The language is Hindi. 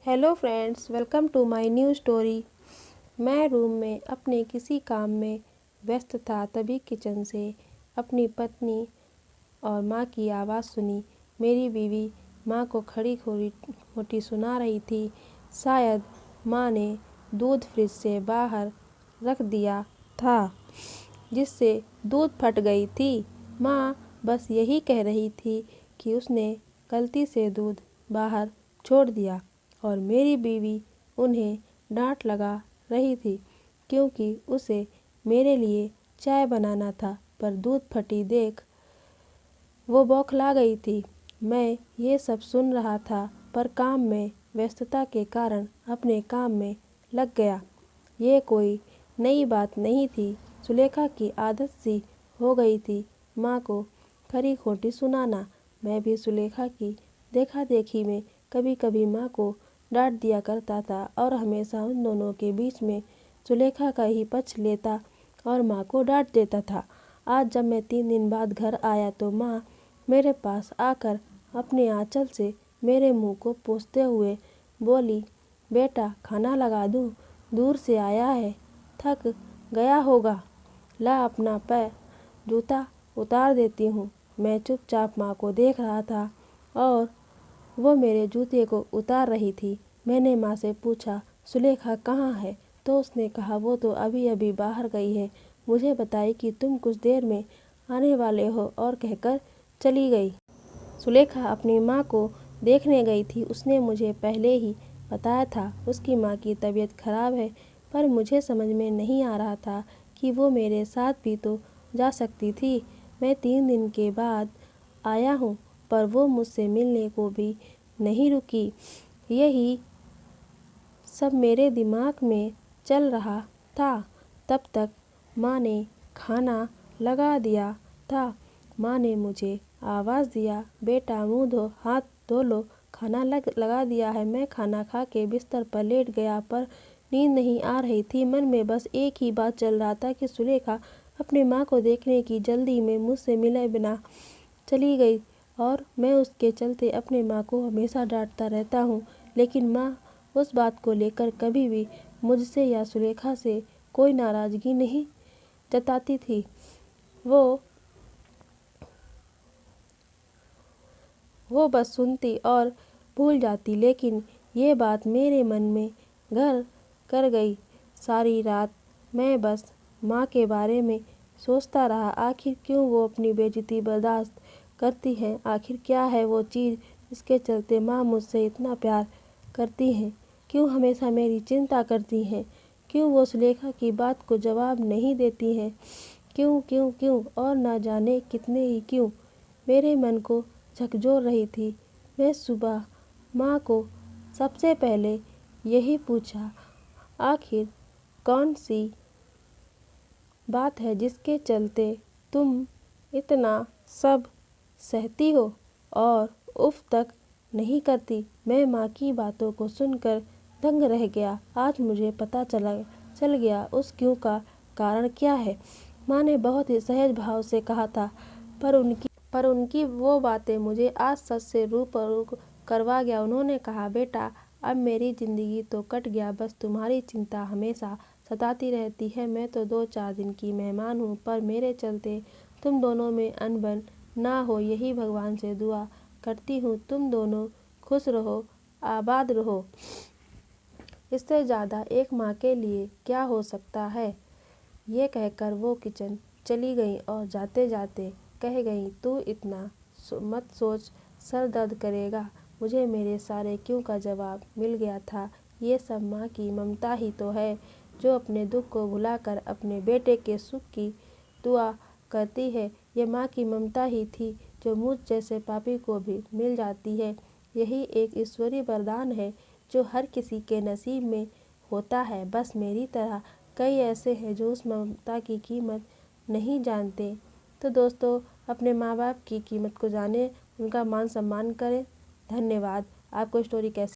Hello friends, welcome to my new story. मैं रूम में अपने किसी काम में व्यस्त था, तभी किचन से अपनी पत्नी और माँ की आवाज़ सुनी। मेरी बीवी माँ को खड़ी खोटी सुना रही थी। शायद माँ ने दूध फ्रिज से बाहर रख दिया था, जिससे दूध फट गई थी। माँ बस यही कह रही थी कि उसने गलती से दूध बाहर छोड़ दिया, और मेरी बीवी उन्हें डांट लगा रही थी क्योंकि उसे मेरे लिए चाय बनाना था, पर दूध फटी देख वो बौखला गई थी। मैं ये सब सुन रहा था, पर काम में व्यस्तता के कारण अपने काम में लग गया। ये कोई नई बात नहीं थी, सुलेखा की आदत सी हो गई थी माँ को खरी खोटी सुनाना। मैं भी सुलेखा की देखा देखी में कभी कभी माँ को डांट दिया करता था, और हमेशा उन दोनों के बीच में सुलेखा का ही पक्ष लेता और माँ को डांट देता था। आज जब मैं 3 दिन बाद घर आया तो माँ मेरे पास आकर अपने आंचल से मेरे मुंह को पोंछते हुए बोली, बेटा खाना लगा दूँ? दूर से आया है, थक गया होगा, ला अपना पैर जूता उतार देती हूँ। मैं चुपचाप माँ को देख रहा था और वो मेरे जूते को उतार रही थी। मैंने माँ से पूछा, सुलेखा कहाँ है? तो उसने कहा, वो तो अभी अभी बाहर गई है, मुझे बताई कि तुम कुछ देर में आने वाले हो, और कहकर चली गई। सुलेखा अपनी माँ को देखने गई थी। उसने मुझे पहले ही बताया था उसकी माँ की तबीयत खराब है, पर मुझे समझ में नहीं आ रहा था कि वो मेरे साथ भी तो जा सकती थी। मैं 3 दिन के बाद आया हूँ, पर वो मुझसे मिलने को भी नहीं रुकी। यही सब मेरे दिमाग में चल रहा था। तब तक माँ ने खाना लगा दिया था। माँ ने मुझे आवाज़ दिया, बेटा मुँह धो, हाथ धो लो, खाना लगा दिया है। मैं खाना खा के बिस्तर पर लेट गया, पर नींद नहीं आ रही थी। मन में बस एक ही बात चल रहा था कि सुलेखा अपनी माँ को देखने की जल्दी में मुझसे मिले बिना चली गई, और मैं उसके चलते अपनी माँ को हमेशा डांटता रहता हूँ। लेकिन माँ उस बात को लेकर कभी भी मुझसे या सुलेखा से कोई नाराज़गी नहीं जताती थी। वो बस सुनती और भूल जाती। लेकिन ये बात मेरे मन में घर कर गई। सारी रात मैं बस माँ के बारे में सोचता रहा। आखिर क्यों वो अपनी बेइज्जती बर्दाश्त करती हैं? आखिर क्या है वो चीज़ जिसके चलते माँ मुझसे इतना प्यार करती हैं? क्यों हमेशा मेरी चिंता करती हैं? क्यों वो सुलेखा की बात को जवाब नहीं देती हैं? क्यों क्यों क्यों और ना जाने कितने ही क्यों मेरे मन को झकझोर रही थी। मैं सुबह माँ को सबसे पहले यही पूछा, आखिर कौन सी बात है जिसके चलते तुम इतना सब सहती हो और उफ तक नहीं करती? मैं माँ की बातों को सुनकर दंग रह गया। आज मुझे पता चल गया उस क्यों का कारण क्या है। माँ ने बहुत ही सहज भाव से कहा था, पर उनकी वो बातें मुझे आज सच से रूबरू करवा गया। उन्होंने कहा, बेटा अब मेरी ज़िंदगी तो कट गया, बस तुम्हारी चिंता हमेशा सताती रहती है। मैं तो 2-4 दिन की मेहमान हूँ, पर मेरे चलते तुम दोनों में अनबन ना हो, यही भगवान से दुआ करती हूँ। तुम दोनों खुश रहो, आबाद रहो। इससे ज़्यादा एक माँ के लिए क्या हो सकता है? ये कहकर वो किचन चली गई और जाते जाते कह गई, तू इतना मत सोच, सर दर्द करेगा। मुझे मेरे सारे क्यों का जवाब मिल गया था। ये सब माँ की ममता ही तो है, जो अपने दुख को भुलाकर अपने बेटे के सुख की दुआ करती है। ये माँ की ममता ही थी जो मुझ जैसे पापी को भी मिल जाती है। यही एक ईश्वरीय वरदान है जो हर किसी के नसीब में होता है। बस मेरी तरह कई ऐसे हैं जो उस ममता की कीमत नहीं जानते। तो दोस्तों, अपने माँ बाप की कीमत को जानें, उनका मान सम्मान करें। धन्यवाद। आपको स्टोरी कैसी